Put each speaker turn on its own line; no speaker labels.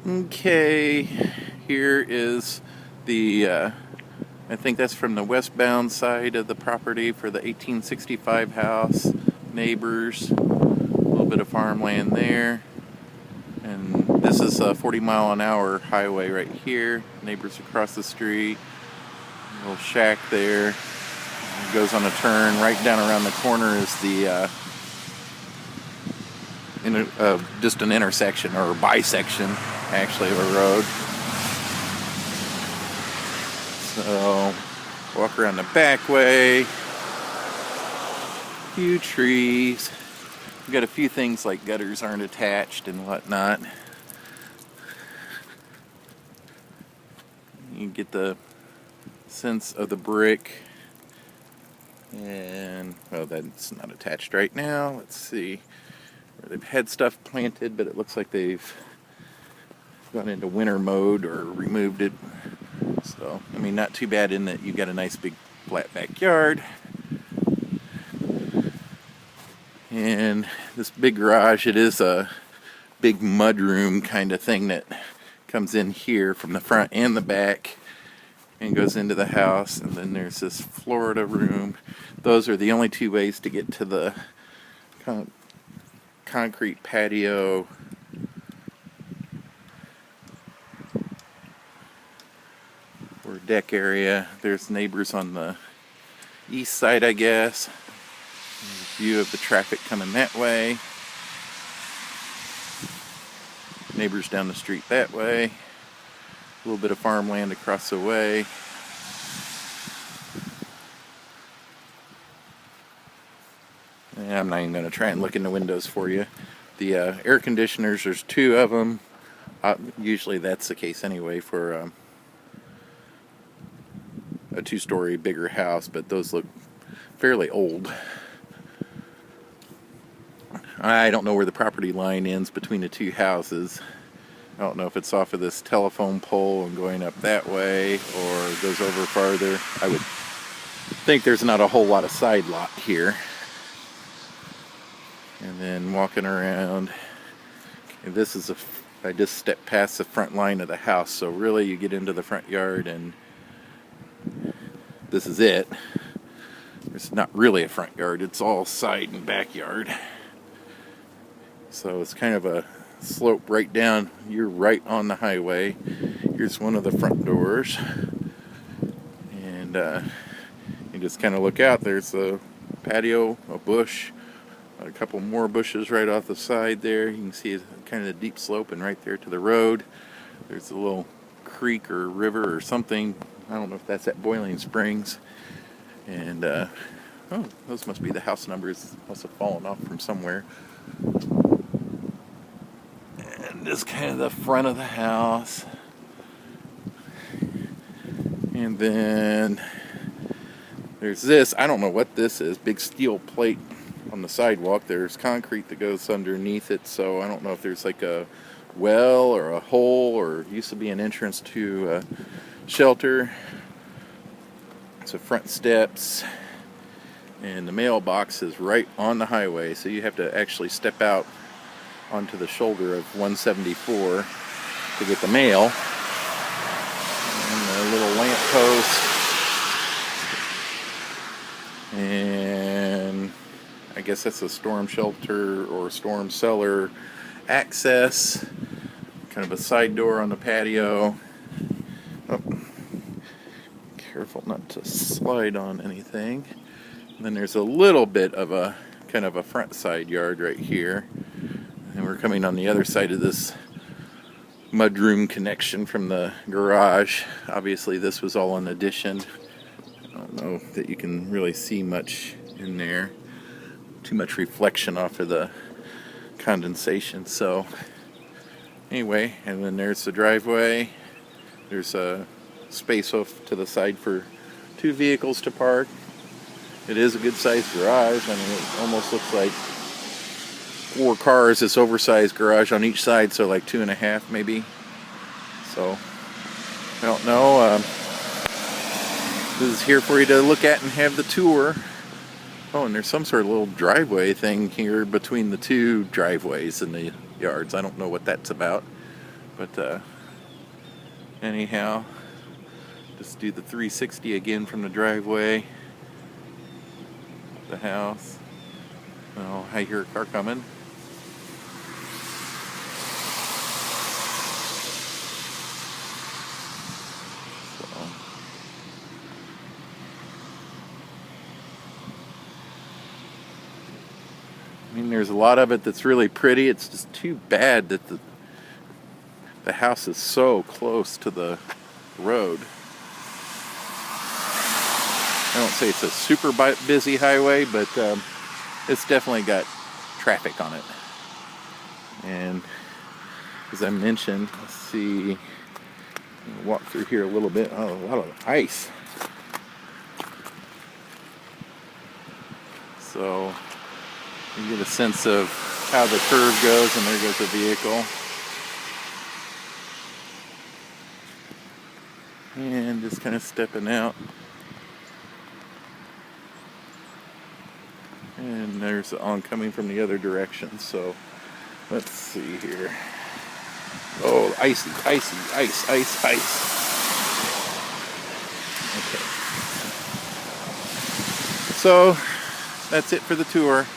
Okay, here is the, I think that's from the westbound side of the property for the 1865 house. Neighbors, a little bit of farmland there. And this is a 40-mile-an-hour highway right here. Neighbors across the street. A little shack there. It goes on a turn. Right down around the corner is the just an intersection or a bisection, actually, of a road. So, walk around the back way. Few trees. We've got a few things like gutters aren't attached and whatnot. You get the sense of the brick. And, well, that's not attached right now. Let's see. They've had stuff planted, but it looks like they've gone into winter mode or removed it. So, I mean, not too bad in that you've got a nice big flat backyard. And this big garage, it is a big mudroom kind of thing that comes in here from the front and the back and goes into the house. And then there's this Florida room. Those are the only two ways to get to the concrete patio or deck area. There's neighbors on the east side, I guess. There's a view of the traffic coming that way. Neighbors down the street that way. A little bit of farmland across the way. And I'm not even going to try and look in the windows for you. The air conditioners, there's two of them. Usually that's the case anyway for a two-story bigger house, but those look fairly old. I don't know where the property line ends between the two houses. I don't know if it's off of this telephone pole and going up that way or goes over farther. I would think there's not a whole lot of side lot here. And then walking around, okay, this is I just stepped past the front line of the house, so really you get into the front yard and this is it. It's not really a front yard, it's all side and backyard. So it's kind of a slope right down. You're right on the highway. Here's one of the front doors. And you just kind of look out. There's a patio, a bush, a couple more bushes right off the side there. You can see kind of a deep slope, and right there to the road there's a little creek or river or something. I don't know if that's at Boiling Springs. And oh, those must be the house numbers. Must have fallen off from somewhere. And this is kind of the front of the house. And then there's this. I don't know what this is. Big steel plate on the sidewalk. There's concrete that goes underneath it, so I don't know if there's like a well or a hole, or used to be an entrance to a shelter. So front steps, and the mailbox is right on the highway, so you have to actually step out onto the shoulder of 174 to get the mail. And a little lamp post. And I guess that's a storm shelter or storm cellar access. Kind of a side door on the patio. Oh, careful not to slide on anything. And then there's a little bit of a kind of a front side yard right here. And we're coming on the other side of this mudroom connection from the garage. Obviously this was all an addition. I don't know that you can really see much in there. Too much reflection off of the condensation. So anyway, and then there's the driveway. There's a space off to the side for two vehicles to park. It is a good sized garage. I mean, it almost looks like 4 cars, this oversized garage on each side, so like 2.5 maybe. So I don't know. This is here for you to look at and have the tour. Oh, and there's some sort of little driveway thing here between the two driveways in the yards. I don't know what that's about, But anyhow, just do the 360 again from the driveway, the house. Oh, I hear a car coming. I mean, there's a lot of it that's really pretty. It's just too bad that the house is so close to the road. I don't say it's a super busy highway, but it's definitely got traffic on it. And as I mentioned, let's see, walk through here a little bit. Oh, a lot of ice. So you get a sense of how the curve goes, and there goes the vehicle. And just kind of stepping out. And there's the oncoming from the other direction. So let's see here. Oh, ice. Okay. So that's it for the tour.